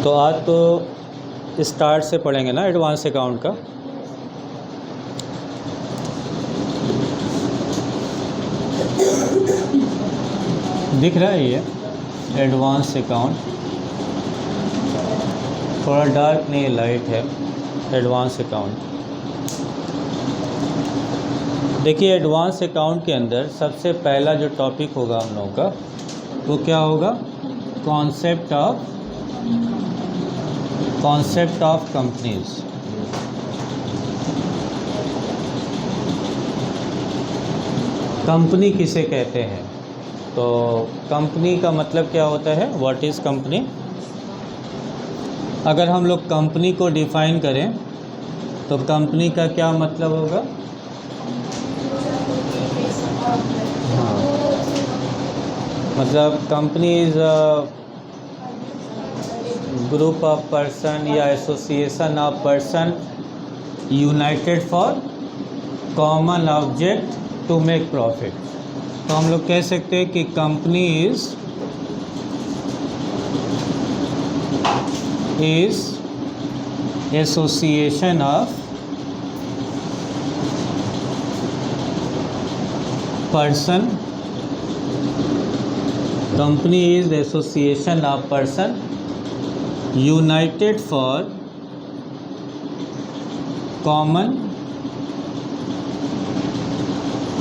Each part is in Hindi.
तो आज तो स्टार्ट से पढ़ेंगे ना एडवांस अकाउंट का। दिख रहा है ये एडवांस अकाउंट, थोड़ा डार्क नहीं लाइट है। एडवांस अकाउंट देखिए, एडवांस अकाउंट के अंदर सबसे पहला जो टॉपिक होगा हम लोगों का वो क्या होगा? Concept of companies. कंपनी किसे कहते हैं? तो कंपनी का मतलब क्या होता है? What is company? अगर हम लोग कंपनी को डिफाइन करें तो कंपनी का क्या मतलब होगा? हाँ, मतलब company is group of person या association of person united for common object to make profit. तो हम लोग कह सकते हैं कि company is association of person. Company is association of person united for common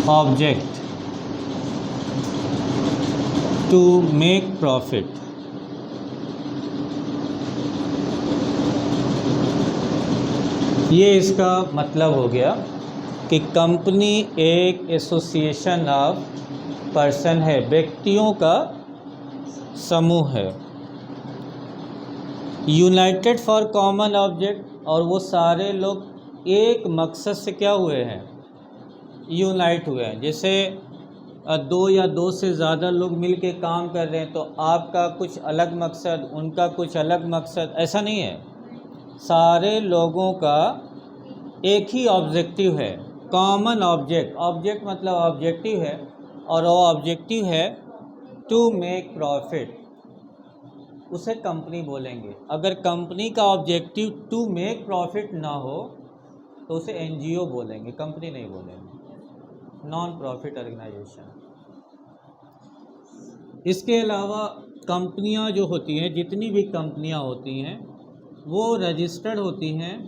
object to make profit. ये इसका मतलब हो गया कि कंपनी एक एसोसिएशन ऑफ पर्सन है, व्यक्तियों का समूह है, यूनाइटेड फॉर कॉमन ऑब्जेक्ट, और वो सारे लोग एक मकसद से क्या हुए हैं? यूनाइट हुए हैं। जैसे दो या दो से ज़्यादा लोग मिल के काम कर रहे हैं तो आपका कुछ अलग मकसद, उनका कुछ अलग मकसद, ऐसा नहीं है। सारे लोगों का एक ही ऑब्जेक्टिव है, कॉमन ऑब्जेक्ट। ऑब्जेक्ट मतलब ऑब्जेक्टिव है, और वो ऑब्जेक्टिव है टू मेक प्रॉफिट। उसे कंपनी बोलेंगे। अगर कंपनी का ऑब्जेक्टिव टू मेक प्रॉफिट ना हो तो उसे एनजीओ बोलेंगे, कंपनी नहीं बोलेंगे, नॉन प्रॉफिट ऑर्गेनाइजेशन। इसके अलावा कंपनियां जो होती हैं, जितनी भी कंपनियां होती हैं वो रजिस्टर्ड होती हैं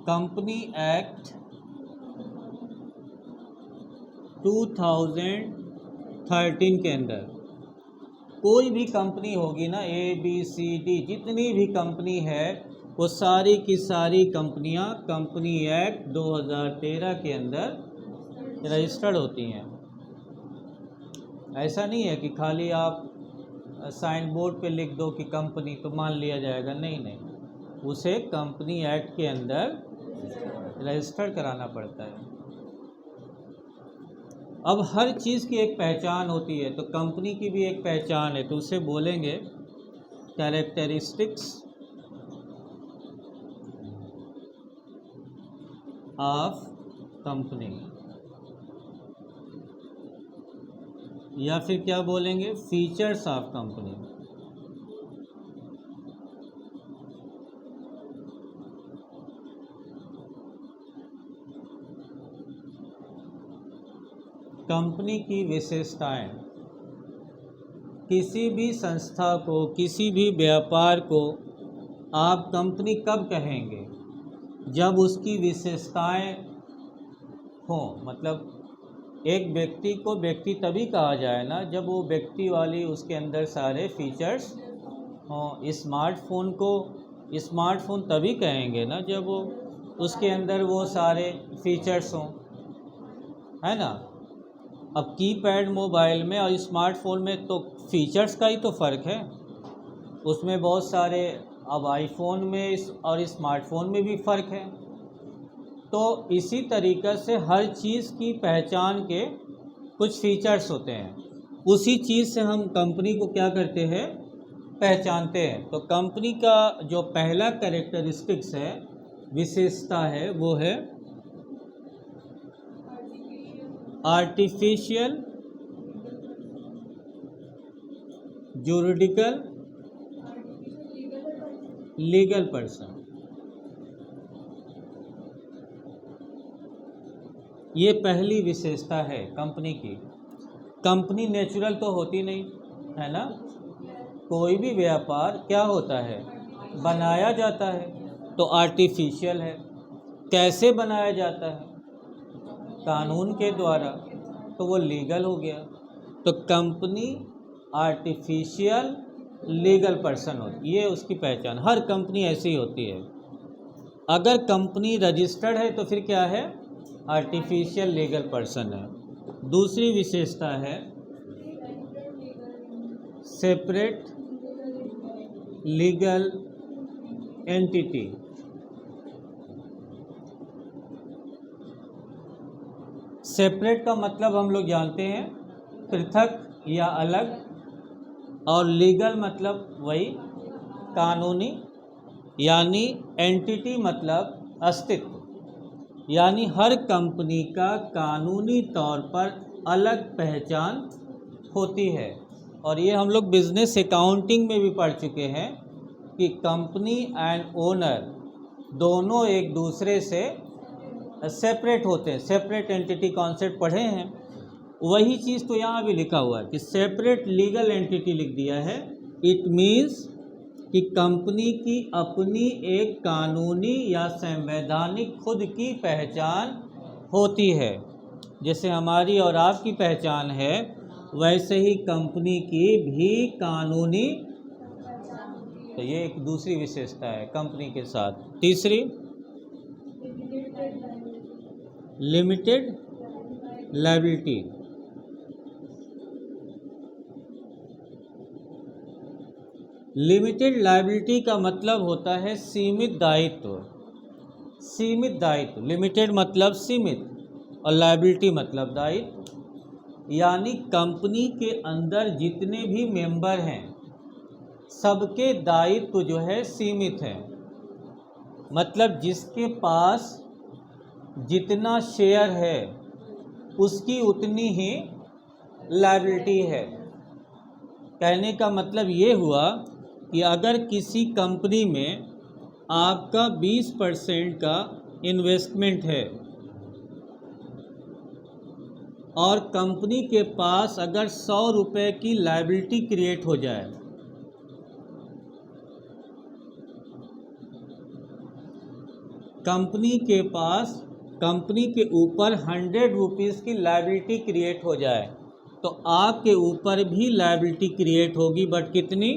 कंपनी एक्ट 2013 के अंदर। कोई भी कंपनी होगी ना, ABCD जितनी भी कंपनी है वो सारी की सारी कंपनियां कंपनी एक्ट 2013 के अंदर रजिस्टर्ड होती हैं। ऐसा नहीं है कि खाली आप साइन बोर्ड पे लिख दो कि कंपनी तो मान लिया जाएगा, नहीं, उसे कंपनी एक्ट के अंदर रजिस्टर कराना पड़ता है। अब हर चीज़ की एक पहचान होती है, तो कंपनी की भी एक पहचान है, तो उसे बोलेंगे कैरेक्टरिस्टिक्स ऑफ कंपनी, या फिर क्या बोलेंगे? Features of company. कंपनी की विशेषताएं। किसी भी संस्था को, किसी भी व्यापार को आप कंपनी कब कहेंगे? जब उसकी विशेषताएं हों। मतलब एक व्यक्ति को व्यक्ति तभी कहा जाए ना जब वो व्यक्ति वाली उसके अंदर सारे फीचर्स हों। स्मार्टफोन को स्मार्टफोन तभी कहेंगे ना जब वो उसके अंदर वो सारे फीचर्स हों, है ना। अब कीपैड मोबाइल में और स्मार्टफोन में तो फीचर्स का ही तो फ़र्क है, उसमें बहुत सारे। अब आईफोन में और स्मार्टफोन में भी फ़र्क है। तो इसी तरीक़े से हर चीज़ की पहचान के कुछ फीचर्स होते हैं, उसी चीज़ से हम कंपनी को क्या करते हैं? पहचानते हैं। तो कंपनी का जो पहला कैरेक्टरिस्टिक्स है, विशेषता है, वो है आर्टिफिशियल जुरिडिकल लीगल पर्सन। ये पहली विशेषता है कंपनी की। कंपनी नेचुरल तो होती नहीं है ना, कोई भी व्यापार क्या होता है, बनाया जाता है, तो आर्टिफिशियल है। कैसे बनाया जाता है, कानून के द्वारा, तो वो लीगल हो गया। तो कंपनी आर्टिफिशियल लीगल पर्सन होती, ये उसकी पहचान। हर कंपनी ऐसी होती है। अगर कंपनी रजिस्टर्ड है तो फिर क्या है, आर्टिफिशियल लीगल पर्सन है। दूसरी विशेषता है सेपरेट लीगल एंटिटी। सेपरेट का मतलब हम लोग जानते हैं पृथक या अलग, और लीगल मतलब वही कानूनी, यानी एंटिटी मतलब अस्तित्व, यानी हर कंपनी का कानूनी तौर पर अलग पहचान होती है। और ये हम लोग बिजनेस अकाउंटिंग में भी पढ़ चुके हैं कि कंपनी एंड ओनर दोनों एक दूसरे से सेपरेट होते हैं। सेपरेट एंटिटी कॉन्सेप्ट पढ़े हैं, वही चीज़ तो यहाँ भी लिखा हुआ है कि सेपरेट लीगल एंटिटी लिख दिया है। इट मीन्स कि कंपनी की अपनी एक कानूनी या संवैधानिक खुद की पहचान होती है। जैसे हमारी और आपकी पहचान है, वैसे ही कंपनी की भी कानूनी, तो ये एक दूसरी विशेषता है कंपनी के साथ। तीसरी लिमिटेड लायबिलिटी। लिमिटेड लायबिलिटी का मतलब होता है सीमित दायित्व। सीमित दायित्व, लिमिटेड मतलब सीमित और लायबिलिटी मतलब दायित्व। यानी कंपनी के अंदर जितने भी मेंबर हैं सबके दायित्व जो है सीमित है। मतलब जिसके पास जितना शेयर है उसकी उतनी ही लायबिलिटी है। कहने का मतलब ये हुआ कि अगर किसी कंपनी में आपका 20% का इन्वेस्टमेंट है और कंपनी के पास अगर 100 रुपये की लायबिलिटी क्रिएट हो जाए, कंपनी के पास कंपनी के ऊपर 100 रुपीज़ की लायबिलिटी क्रिएट हो जाए, तो आपके ऊपर भी लायबिलिटी क्रिएट होगी, बट कितनी,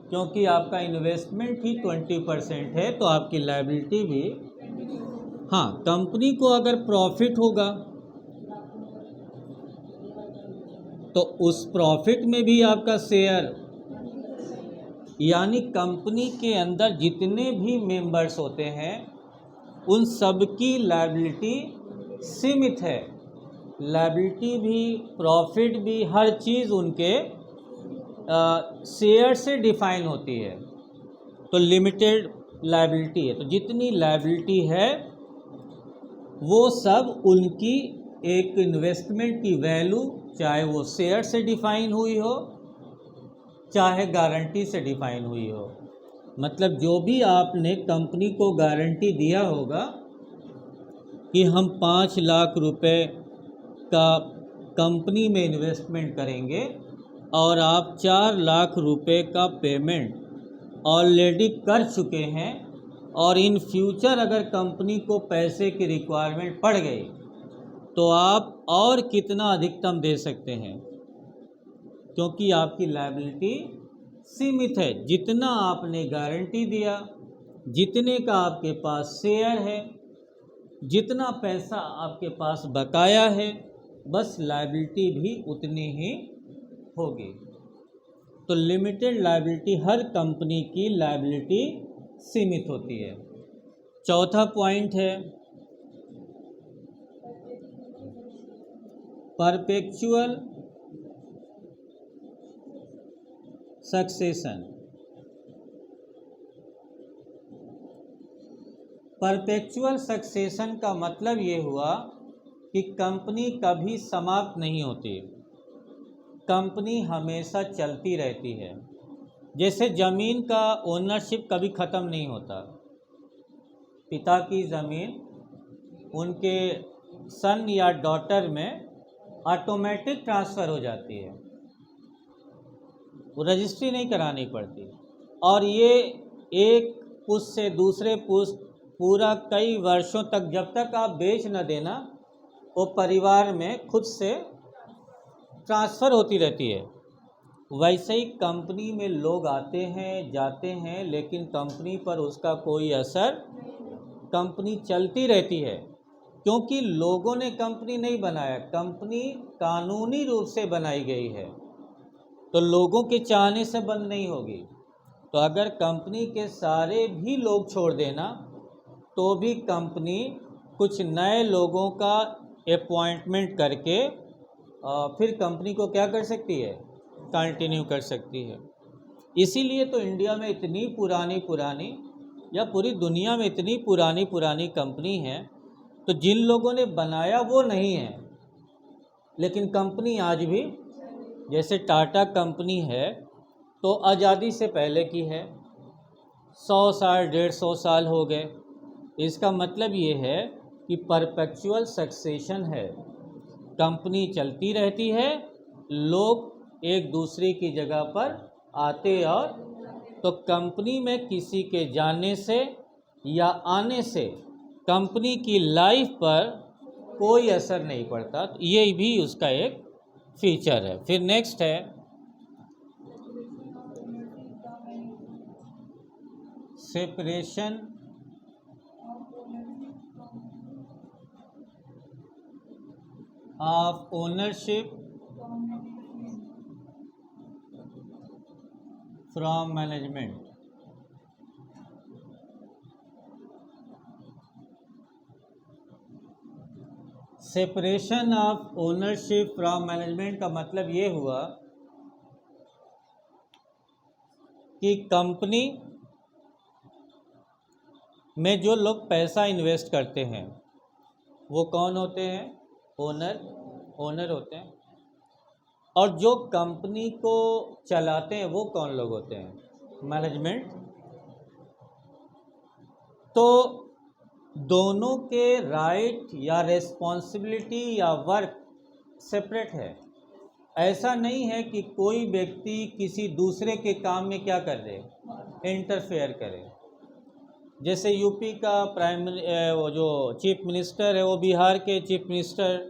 क्योंकि आपका इन्वेस्टमेंट ही 20% है तो आपकी लायबिलिटी भी। हाँ, कंपनी को अगर प्रॉफिट होगा तो उस प्रॉफिट में भी आपका शेयर, यानी कंपनी के अंदर जितने भी मेंबर्स होते हैं उन सब की लायबिलिटी सीमित है। लायबिलिटी भी, प्रॉफिट भी, हर चीज़ उनके शेयर से डिफाइन होती है। तो लिमिटेड लायबिलिटी है, तो जितनी लायबिलिटी है वो सब उनकी एक इन्वेस्टमेंट की वैल्यू, चाहे वो शेयर से डिफाइन हुई हो चाहे गारंटी से डिफाइन हुई हो। मतलब जो भी आपने कंपनी को गारंटी दिया होगा कि हम 5 लाख रुपए का कंपनी में इन्वेस्टमेंट करेंगे और आप 4 लाख रुपए का पेमेंट ऑलरेडी कर चुके हैं, और इन फ्यूचर अगर कंपनी को पैसे की रिक्वायरमेंट पड़ गई तो आप और कितना अधिकतम दे सकते हैं, क्योंकि आपकी लायबिलिटी सीमित है। जितना आपने गारंटी दिया, जितने का आपके पास शेयर है, जितना पैसा आपके पास बकाया है, बस लायबिलिटी भी उतनी ही होगी। तो लिमिटेड लायबिलिटी, हर कंपनी की लायबिलिटी सीमित होती है। चौथा पॉइंट है परपेचुअल सक्सेशन। परपेचुअल सक्सेशन का मतलब ये हुआ कि कंपनी कभी समाप्त नहीं होती, कंपनी हमेशा चलती रहती है। जैसे ज़मीन का ओनरशिप कभी ख़त्म नहीं होता। पिता की ज़मीन उनके सन या डॉटर में ऑटोमेटिक ट्रांसफ़र हो जाती है, वो रजिस्ट्री नहीं करानी पड़ती। और ये एक पुश्त से दूसरे पुश्त पूरा कई वर्षों तक, जब तक आप बेच न देना, वो परिवार में खुद से ट्रांसफ़र होती रहती है। वैसे ही कंपनी में लोग आते हैं जाते हैं, लेकिन कंपनी पर उसका कोई असर, कंपनी चलती रहती है, क्योंकि लोगों ने कंपनी नहीं बनाया, कंपनी कानूनी रूप से बनाई गई है, तो लोगों के चाहने से बंद नहीं होगी। तो अगर कंपनी के सारे भी लोग छोड़ देना तो भी कंपनी कुछ नए लोगों का अपॉइंटमेंट करके फिर कंपनी को क्या कर सकती है, कंटिन्यू कर सकती है। इसीलिए तो इंडिया में इतनी पुरानी या पूरी दुनिया में इतनी पुरानी कंपनी है, तो जिन लोगों ने बनाया वो नहीं है, लेकिन कंपनी आज भी, जैसे टाटा कंपनी है तो आज़ादी से पहले की है, 100 साल 150 साल हो गए। इसका मतलब ये है कि परपेचुअल सक्सेशन है, कंपनी चलती रहती है, लोग एक दूसरे की जगह पर आते और, तो कंपनी में किसी के जाने से या आने से कंपनी की लाइफ पर कोई असर नहीं पड़ता। तो ये भी उसका एक फीचर है। फिर नेक्स्ट है separation of ownership from management. Separation of ownership from management का मतलब ये हुआ कि कंपनी में जो लोग पैसा इन्वेस्ट करते हैं वो कौन होते हैं, ओनर होते हैं। और जो कंपनी को चलाते हैं वो कौन लोग होते हैं, मैनेजमेंट। तो दोनों के राइट या रिस्पॉन्सिबिलिटी या वर्क सेपरेट है। ऐसा नहीं है कि कोई व्यक्ति किसी दूसरे के काम में क्या कर दे, इंटरफेयर करे। जैसे यूपी का वो जो चीफ मिनिस्टर है, वो बिहार के चीफ मिनिस्टर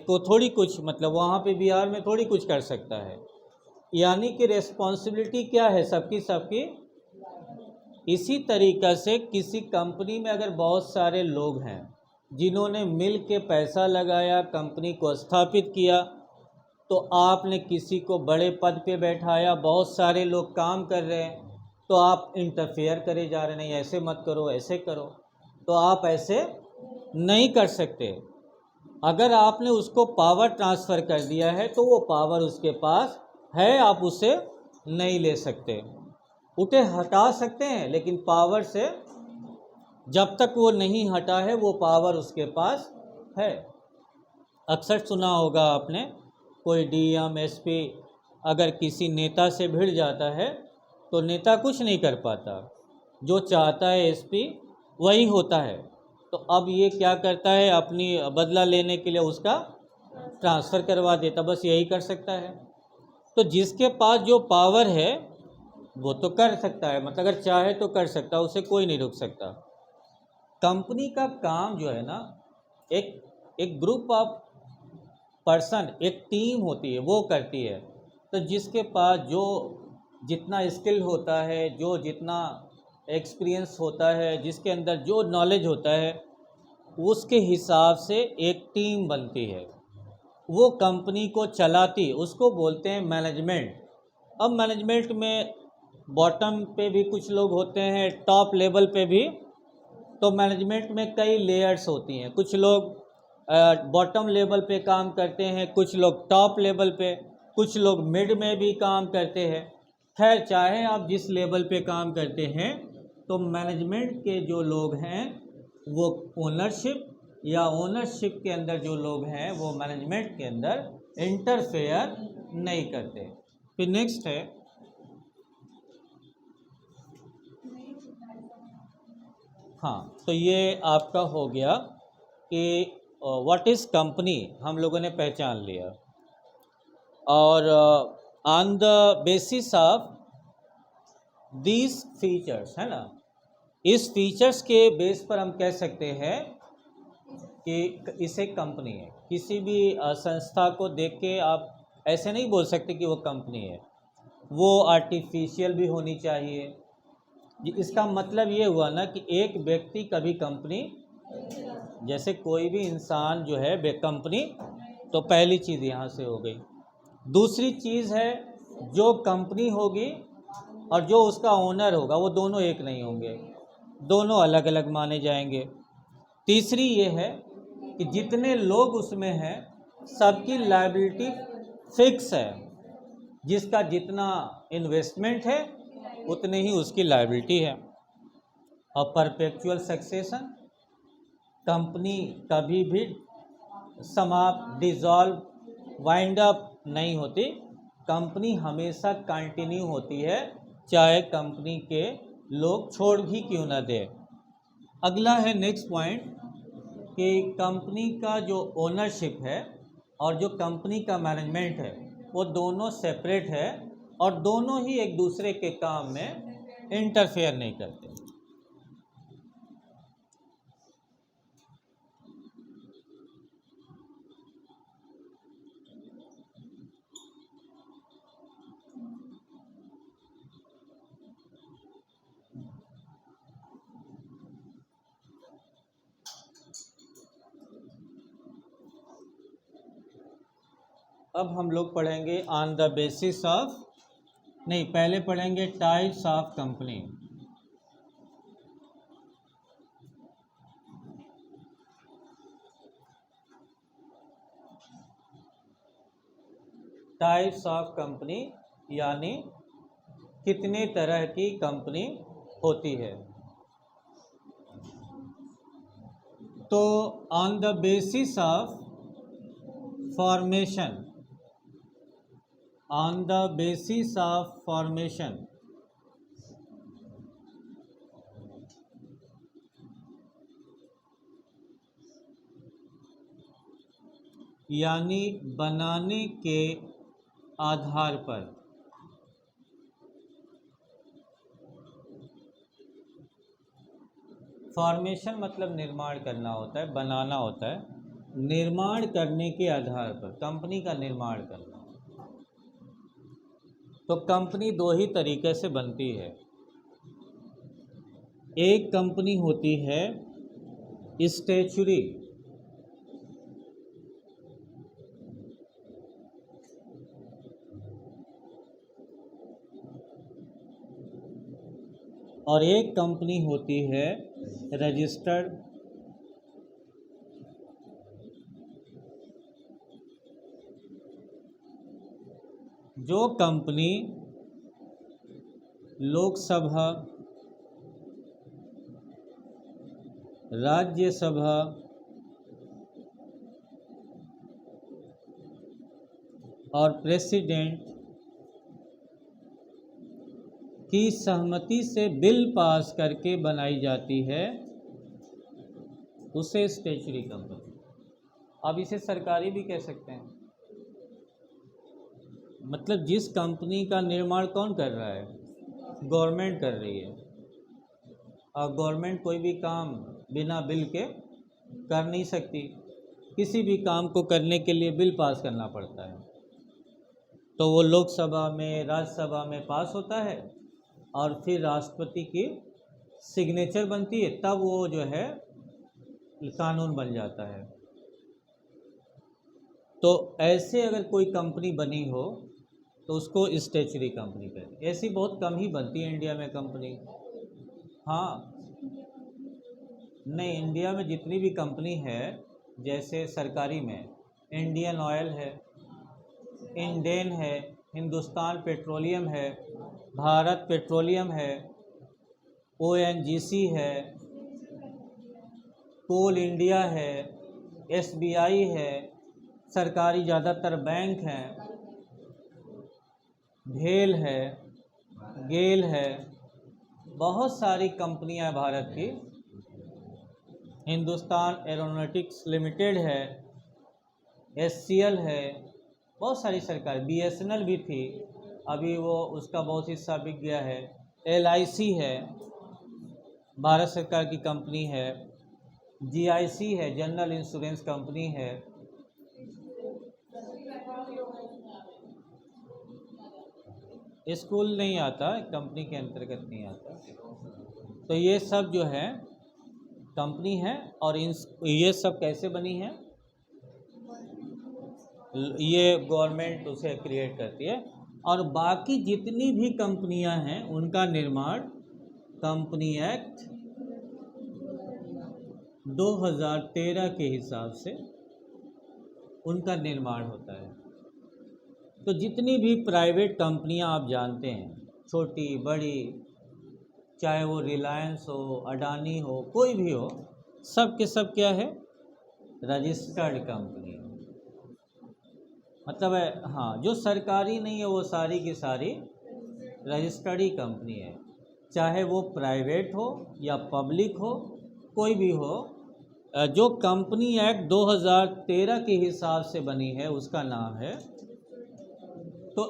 को थोड़ी कुछ, मतलब वहाँ पे बिहार में थोड़ी कुछ कर सकता है। यानी कि रिस्पॉन्सिबिलिटी क्या है, सबकी। इसी तरीक़ा से किसी कंपनी में अगर बहुत सारे लोग हैं जिन्होंने मिल के पैसा लगाया, कंपनी को स्थापित किया, तो आपने किसी को बड़े पद पे बैठाया, बहुत सारे लोग काम कर रहे हैं, तो आप इंटरफेयर करे जा रहे, नहीं ऐसे मत करो, ऐसे करो, तो आप ऐसे नहीं कर सकते। अगर आपने उसको पावर ट्रांसफ़र कर दिया है तो वो पावर उसके पास है, आप उसे नहीं ले सकते। उसे हटा सकते हैं, लेकिन पावर से जब तक वो नहीं हटा है वो पावर उसके पास है। अक्सर सुना होगा आपने, कोई डीएम एसपी अगर किसी नेता से भिड़ जाता है तो नेता कुछ नहीं कर पाता, जो चाहता है एसपी वही होता है। तो अब ये क्या करता है, अपनी बदला लेने के लिए उसका ट्रांसफ़र करवा देता, बस यही कर सकता है। तो जिसके पास जो पावर है वो तो कर सकता है, मतलब अगर चाहे तो कर सकता है, उसे कोई नहीं रोक सकता। कंपनी का काम जो है ना, एक ग्रुप ऑफ पर्सन, एक टीम होती है, वो करती है। तो जिसके पास जो जितना स्किल होता है, जो जितना एक्सपीरियंस होता है, जिसके अंदर जो नॉलेज होता है, उसके हिसाब से एक टीम बनती है, वो कंपनी को चलाती, उसको बोलते हैं मैनेजमेंट। अब मैनेजमेंट में बॉटम पे भी कुछ लोग होते हैं, टॉप लेवल पे भी। तो मैनेजमेंट में कई लेयर्स होती हैं, कुछ लोग बॉटम लेवल पे काम करते हैं, कुछ लोग टॉप लेवल पे, कुछ लोग मिड में भी काम करते हैं। खैर, चाहे आप जिस लेवल पे काम करते हैं, तो मैनेजमेंट के जो लोग हैं वो ओनरशिप या ओनरशिप के अंदर जो लोग हैं वो मैनेजमेंट के अंदर इंटरफेयर नहीं करते। फिर नेक्स्ट है हाँ, तो ये आपका हो गया कि व्हाट इज़ कंपनी हम लोगों ने पहचान लिया। और on the basis of these features, है ना, इस फीचर्स के बेस पर हम कह सकते हैं कि इसे कंपनी है। किसी भी संस्था को देख के आप ऐसे नहीं बोल सकते कि वो कंपनी है। वो आर्टिफिशियल भी होनी चाहिए। इसका मतलब ये हुआ ना कि एक व्यक्ति कभी कंपनी, जैसे कोई भी इंसान जो है कंपनी, तो पहली चीज़ यहाँ से हो गई। दूसरी चीज़ है, जो कंपनी होगी और जो उसका ओनर होगा वो दोनों एक नहीं होंगे, दोनों अलग अलग माने जाएंगे। तीसरी ये है कि जितने लोग उसमें हैं सबकी लायबिलिटी फिक्स है। जिसका जितना इन्वेस्टमेंट है उतने ही उसकी लायबिलिटी है। और परपेचुअल सक्सेशन, कंपनी कभी भी समाप्त, डिज़ोल्व, वाइंड अप नहीं होती। कंपनी हमेशा कंटिन्यू होती है, चाहे कंपनी के लोग छोड़ भी क्यों ना दे। अगला है नेक्स्ट पॉइंट कि कंपनी का जो ओनरशिप है और जो कंपनी का मैनेजमेंट है वो दोनों सेपरेट है और दोनों ही एक दूसरे के काम में इंटरफेयर नहीं करते। अब हम लोग पढ़ेंगे ऑन द बेसिस ऑफ, नहीं, पहले पढ़ेंगे types of company. Types of company यानी कितने तरह की कंपनी होती है। तो on the basis of formation, on the basis of formation, यानी बनाने के आधार पर, फॉर्मेशन मतलब निर्माण करना होता है, बनाना होता है। निर्माण करने के आधार पर कंपनी का निर्माण करना। तो कंपनी दो ही तरीके से बनती है। एक कंपनी होती है स्टैच्यूरी, और एक कंपनी होती है रजिस्टर्ड। जो कंपनी लोकसभा, राज्यसभा और प्रेसिडेंट की सहमति से बिल पास करके बनाई जाती है, उसे स्टैच्यूरी कंपनी। अब इसे सरकारी भी कह सकते हैं। मतलब जिस कंपनी का निर्माण कौन कर रहा है? गवर्नमेंट कर रही है। और गवर्नमेंट कोई भी काम बिना बिल के कर नहीं सकती। किसी भी काम को करने के लिए बिल पास करना पड़ता है। तो वो लोकसभा में, राज्यसभा में पास होता है और फिर राष्ट्रपति की सिग्नेचर बनती है, तब वो जो है कानून बन जाता है। तो ऐसे अगर कोई कंपनी बनी हो तो उसको स्टैच्यूरी कंपनी कहते हैं। ऐसी बहुत कम ही बनती है इंडिया में कंपनी। हाँ, नहीं, इंडिया में जितनी भी कंपनी है, जैसे सरकारी में इंडियन ऑयल है, इंडेन है, हिंदुस्तान पेट्रोलियम है, भारत पेट्रोलियम है, ONGC है, कोल इंडिया है, SBI है, सरकारी ज़्यादातर बैंक हैं, भेल है, गेल है, बहुत सारी कंपनियां भारत की हिंदुस्तान एरोनॉटिक्स लिमिटेड है, SCL है, बहुत सारी सरकार, BSNL भी थी, अभी वो उसका बहुत हिस्सा बिक गया है, LIC है, भारत सरकार की कंपनी है, GIC है, जनरल इंश्योरेंस कंपनी है। स्कूल नहीं आता, कंपनी के अंतर्गत नहीं आता। तो ये सब जो है कंपनी है, और ये सब कैसे बनी है, ये गवर्नमेंट उसे क्रिएट करती है। और बाकी जितनी भी कंपनियां हैं उनका निर्माण कंपनी एक्ट 2013 के हिसाब से उनका निर्माण होता है। तो जितनी भी प्राइवेट कंपनियां आप जानते हैं, छोटी बड़ी, चाहे वो रिलायंस हो, अडानी हो, कोई भी हो, सब के सब क्या है, रजिस्टर्ड कंपनी। मतलब है, हाँ, जो सरकारी नहीं है वो सारी की सारी रजिस्टर्ड ही कंपनी है, चाहे वो प्राइवेट हो या पब्लिक हो, कोई भी हो। जो कंपनी एक्ट 2013 के हिसाब से बनी है उसका नाम है। तो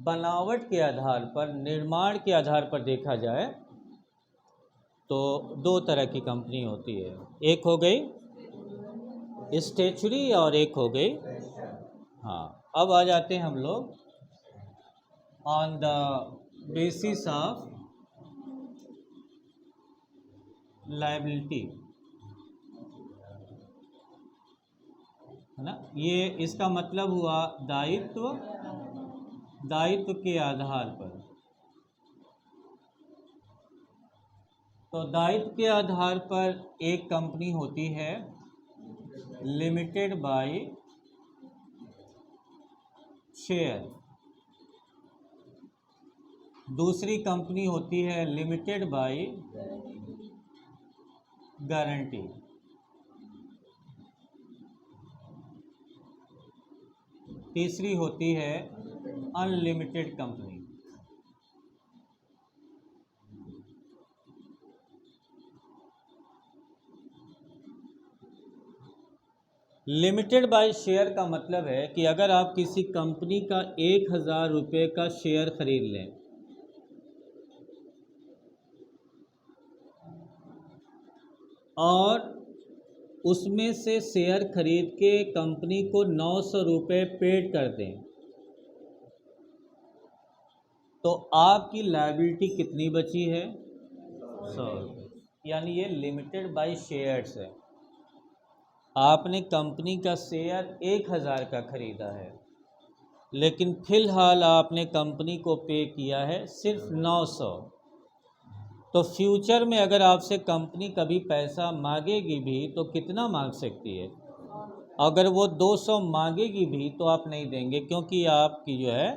बनावट के आधार पर, निर्माण के आधार पर देखा जाए तो दो तरह की कंपनी होती है, एक हो गई स्टैच्यूटरी और एक हो गई, हाँ। अब आ जाते हैं हम लोग on the basis of liability, है ना। ये इसका मतलब हुआ दायित्व, दायित्व के आधार पर। तो दायित्व के आधार पर एक कंपनी होती है लिमिटेड बाय शेयर, दूसरी कंपनी होती है लिमिटेड बाय गारंटी। तीसरी होती है unlimited company. Limited bye share का मतलब है कि अगर आप किसी कंपनी का 1000 रुपये का शेयर खरीद लें, और उसमें से शेयर खरीद के कंपनी को 900 रुपये पेड कर दें, तो आपकी लायबिलिटी कितनी बची है, 100 रुपये। यानी ये लिमिटेड बाय शेयर्स है। आपने कंपनी का शेयर 1000 का खरीदा है, लेकिन फ़िलहाल आपने कंपनी को पे किया है सिर्फ 900। तो फ्यूचर में अगर आपसे कंपनी कभी पैसा मांगेगी भी तो कितना मांग सकती है? अगर वो 200 मांगेगी भी तो आप नहीं देंगे, क्योंकि आपकी जो है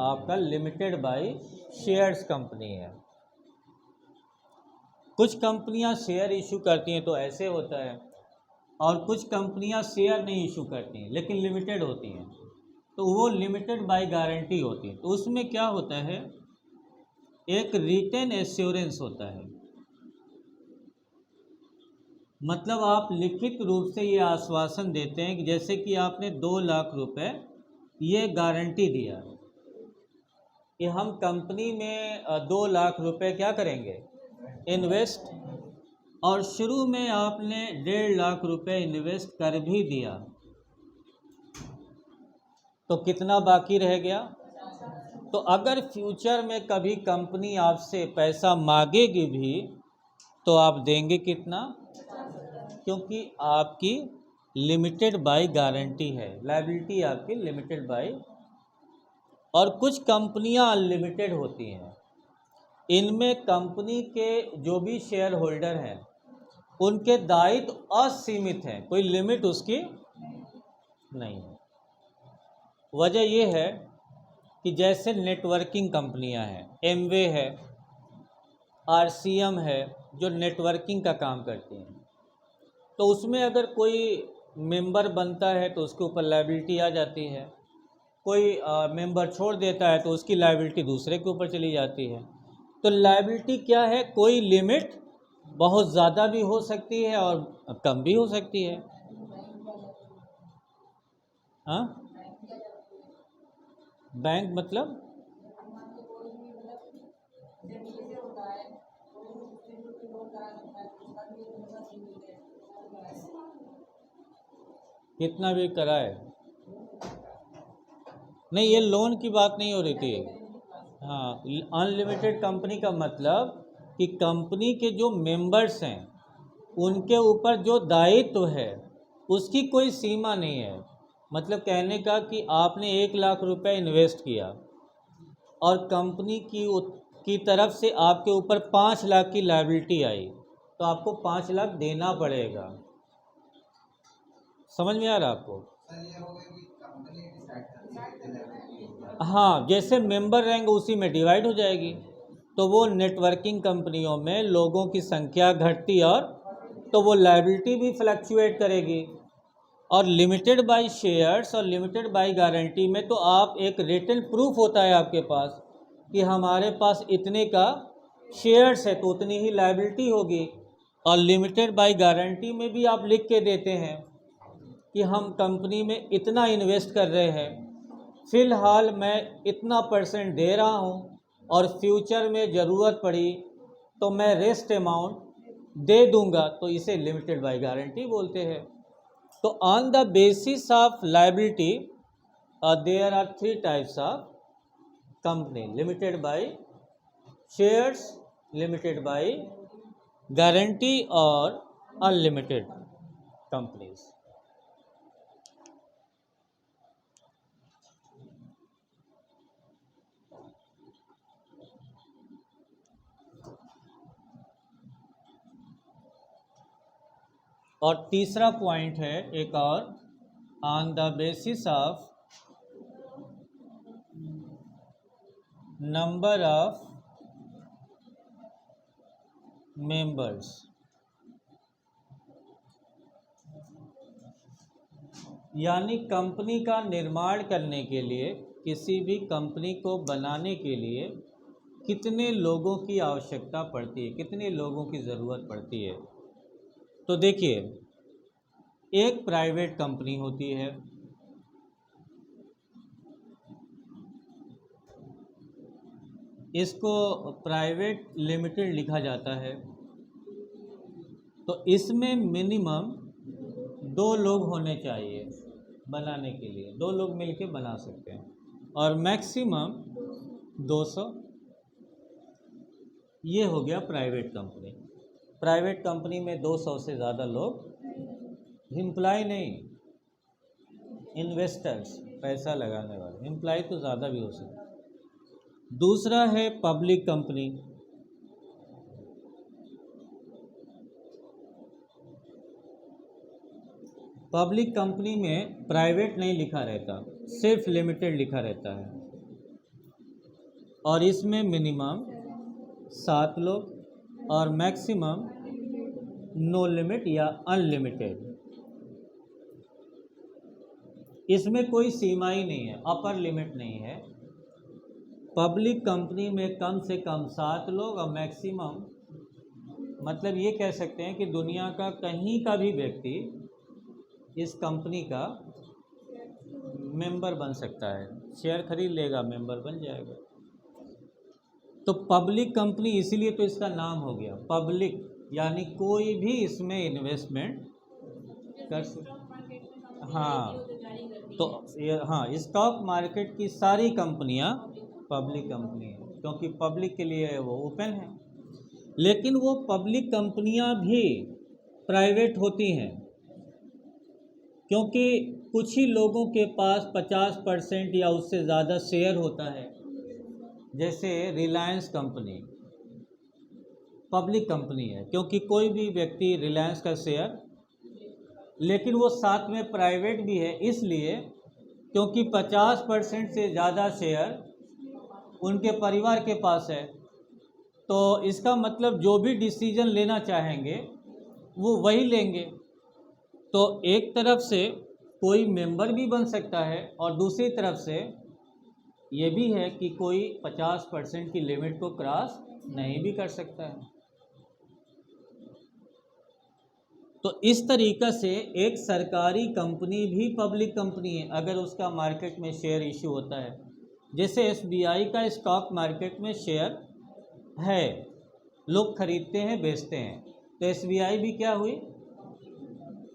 आपका लिमिटेड बाय शेयर्स कंपनी है। कुछ कंपनियां शेयर इशू करती हैं तो ऐसे होता है, और कुछ कंपनियां शेयर नहीं इशू करती हैं लेकिन लिमिटेड होती हैं, तो वो लिमिटेड बाय गारंटी होती है। तो उसमें क्या होता है, एक रिटेन एश्योरेंस होता है। मतलब आप लिखित रूप से ये आश्वासन देते हैं कि जैसे कि आपने 2 लाख रुपए ये गारंटी दिया कि हम कंपनी में 2 लाख रुपए क्या करेंगे, इन्वेस्ट, और शुरू में आपने 1.5 लाख रुपए इन्वेस्ट कर भी दिया, तो कितना बाकी रह गया। तो अगर फ्यूचर में कभी कंपनी आपसे पैसा मांगेगी भी तो आप देंगे कितना, क्योंकि आपकी लिमिटेड बाय गारंटी है, लायबिलिटी आपकी लिमिटेड बाय। और कुछ कंपनियां अनलिमिटेड होती हैं, इनमें कंपनी के जो भी शेयर होल्डर हैं उनके दायित्व असीमित हैं, कोई लिमिट उसकी नहीं है। वजह यह है कि जैसे नेटवर्किंग कंपनियां हैं, एमवे है, RCM है, जो नेटवर्किंग का काम करती हैं, तो उसमें अगर कोई मेंबर बनता है तो उसके ऊपर लायबिलिटी आ जाती है, कोई मेंबर छोड़ देता है तो उसकी लायबिलिटी दूसरे के ऊपर चली जाती है। तो लायबिलिटी क्या है, कोई लिमिट बहुत ज़्यादा भी हो सकती है और कम भी हो सकती है। हाँ, बैंक मतलब कितना भी कराए, नहीं ये लोन की बात नहीं हो रही थी। हाँ, अनलिमिटेड कंपनी का मतलब कि कंपनी के जो मेंबर्स हैं उनके ऊपर जो दायित्व है उसकी कोई सीमा नहीं है। मतलब कहने का कि आपने 1 लाख रुपए इन्वेस्ट किया और कंपनी की तरफ से आपके ऊपर 5 लाख की लायबिलिटी आई, तो आपको 5 लाख देना पड़ेगा। समझ में आ रहा आपको? हाँ, जैसे मेंबर रहेंगे उसी में डिवाइड हो जाएगी। तो वो नेटवर्किंग कंपनियों में लोगों की संख्या घटती और तो वो लायबिलिटी भी फ्लक्चुएट करेगी। और लिमिटेड बाय शेयर्स और लिमिटेड बाय गारंटी में तो आप एक रिटन प्रूफ होता है आपके पास कि हमारे पास इतने का शेयर्स है तो उतनी ही लायबिलिटी होगी। और लिमिटेड बाय गारंटी में भी आप लिख के देते हैं कि हम कंपनी में इतना इन्वेस्ट कर रहे हैं, फ़िलहाल मैं इतना % दे रहा हूँ और फ्यूचर में ज़रूरत पड़ी तो मैं रेस्ट अमाउंट दे दूंगा, तो इसे लिमिटेड बाय गारंटी बोलते हैं। तो on the basis of liability there are 3 types of company: limited by shares, limited by guarantee और अनलिमिटेड कंपनीज। और तीसरा पॉइंट है एक और, on the basis of number of members. यानी कंपनी का निर्माण करने के लिए, किसी भी कंपनी को बनाने के लिए कितने लोगों की आवश्यकता पड़ती है, कितने लोगों की ज़रूरत पड़ती है। तो देखिए, एक प्राइवेट कंपनी होती है, इसको प्राइवेट लिमिटेड लिखा जाता है। तो इसमें मिनिमम 2 लोग होने चाहिए बनाने के लिए, 2 लोग मिलके बना सकते हैं, और मैक्सिमम 200। ये हो गया प्राइवेट कंपनी। प्राइवेट कंपनी में 200 से ज़्यादा लोग, एम्प्लॉय नहीं, इन्वेस्टर्स, पैसा लगाने वाले। एम्प्लॉय तो ज़्यादा भी हो सकता है। दूसरा है पब्लिक कंपनी। पब्लिक कंपनी में प्राइवेट नहीं लिखा रहता, सिर्फ लिमिटेड लिखा रहता है, और इसमें मिनिमम 7 लोग और मैक्सिमम नो लिमिट या अनलिमिटेड। इसमें कोई सीमा ही नहीं है, अपर लिमिट नहीं है। पब्लिक कंपनी में कम से कम 7 लोग और मैक्सिमम, मतलब ये कह सकते हैं कि दुनिया का कहीं का भी व्यक्ति इस कंपनी का मेंबर बन सकता है, शेयर खरीद लेगा, मेंबर बन जाएगा। तो पब्लिक कंपनी इसीलिए तो इसका नाम हो गया पब्लिक, यानी कोई भी इसमें इन्वेस्टमेंट कर सकता। हाँ, तो हाँ, स्टॉक मार्केट की सारी कंपनियां पब्लिक कंपनी है, क्योंकि पब्लिक के लिए वो ओपन है। लेकिन वो पब्लिक कंपनियां भी प्राइवेट होती हैं, क्योंकि कुछ ही लोगों के पास 50% या उससे ज़्यादा शेयर होता है। जैसे रिलायंस कंपनी पब्लिक कंपनी है, क्योंकि कोई भी व्यक्ति रिलायंस का शेयर, लेकिन वो साथ में प्राइवेट भी है, इसलिए क्योंकि 50% से ज़्यादा शेयर उनके परिवार के पास है, तो इसका मतलब जो भी डिसीजन लेना चाहेंगे वो वही लेंगे। तो एक तरफ से कोई मेंबर भी बन सकता है और दूसरी तरफ से ये भी है कि कोई 50% की लिमिट को क्रॉस नहीं भी कर सकता है। तो इस तरीक़ा से एक सरकारी कंपनी भी पब्लिक कंपनी है अगर उसका मार्केट में शेयर इशू होता है। जैसे एसबीआई का स्टॉक मार्केट में शेयर है, लोग खरीदते हैं बेचते हैं, तो एसबीआई भी क्या हुई,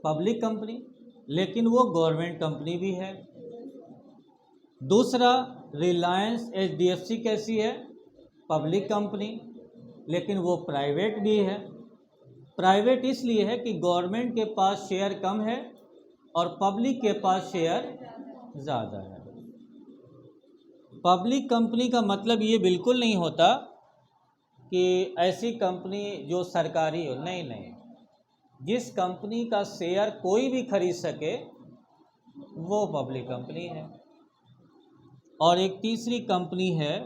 पब्लिक कंपनी, लेकिन वो गवर्नमेंट कंपनी भी है। दूसरा, रिलायंस एचडीएफसी कैसी है, पब्लिक कंपनी, लेकिन वो प्राइवेट भी है। प्राइवेट इसलिए है कि गवर्नमेंट के पास शेयर कम है और पब्लिक के पास शेयर ज़्यादा है। पब्लिक कंपनी का मतलब ये बिल्कुल नहीं होता कि ऐसी कंपनी जो सरकारी हो, नहीं नहीं, जिस कंपनी का शेयर कोई भी खरीद सके वो पब्लिक कंपनी है। और एक तीसरी कंपनी है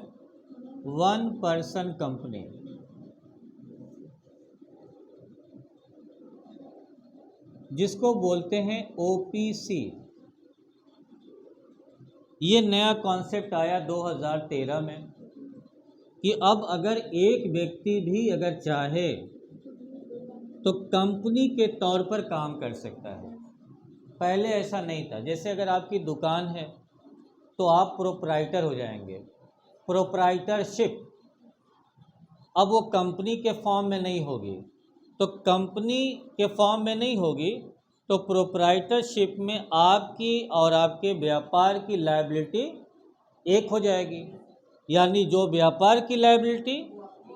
वन पर्सन कंपनी, जिसको बोलते हैं ओपीसी। ये नया कॉन्सेप्ट आया 2013 में कि अब अगर एक व्यक्ति भी अगर चाहे तो कंपनी के तौर पर काम कर सकता है। पहले ऐसा नहीं था। जैसे अगर आपकी दुकान है तो आप प्रोप्राइटर हो जाएंगे, प्रोप्राइटरशिप। अब वो कंपनी के फॉर्म में नहीं होगी, तो कंपनी के फॉर्म में नहीं होगी तो प्रोप्राइटरशिप में आपकी और आपके व्यापार की लायबिलिटी एक हो जाएगी। यानी जो व्यापार की लायबिलिटी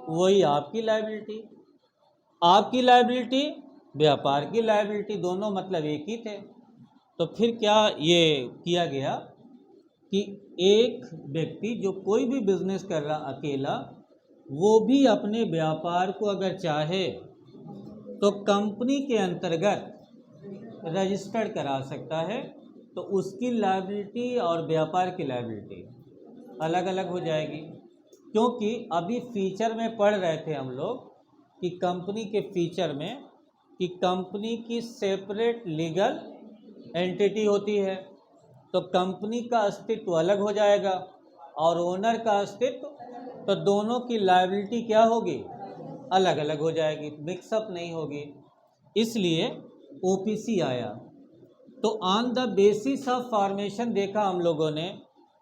वही आपकी लायबिलिटी, आपकी लायबिलिटी व्यापार की लायबिलिटी, दोनों मतलब एक ही थे। तो फिर क्या ये किया गया कि एक व्यक्ति जो कोई भी बिजनेस कर रहा अकेला, वो भी अपने व्यापार को अगर चाहे तो कंपनी के अंतर्गत रजिस्टर्ड करा सकता है। तो उसकी लायबिलिटी और व्यापार की लायबिलिटी अलग अलग हो जाएगी। क्योंकि अभी फीचर में पढ़ रहे थे हम लोग कि कंपनी के फीचर में कि कंपनी की सेपरेट लीगल एंटिटी होती है, तो कंपनी का अस्तित्व अलग हो जाएगा और ओनर का अस्तित्व, तो दोनों की लायबिलिटी क्या होगी, अलग अलग हो जाएगी, मिक्सअप नहीं होगी। इसलिए ओपीसी आया। तो on the basis of formation देखा हम लोगों ने,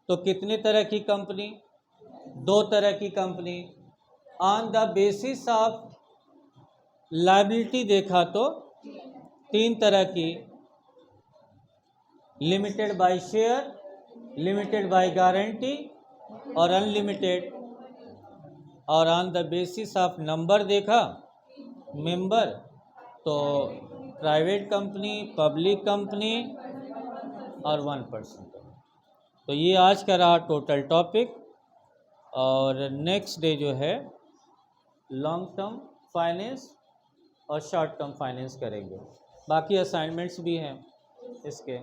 तो कितने तरह की कंपनी, दो तरह की company. On the basis of liability देखा तो तीन तरह की, limited by share, limited by guarantee और अनलिमिटेड। और on the basis of number देखा, मेंबर, तो प्राइवेट कंपनी, पब्लिक कंपनी और वन पर्सन। तो ये आज का रहा टोटल टॉपिक। और नेक्स्ट डे जो है लॉन्ग टर्म फाइनेंस और शॉर्ट टर्म फाइनेंस करेंगे। बाकी असाइनमेंट्स भी हैं इसके।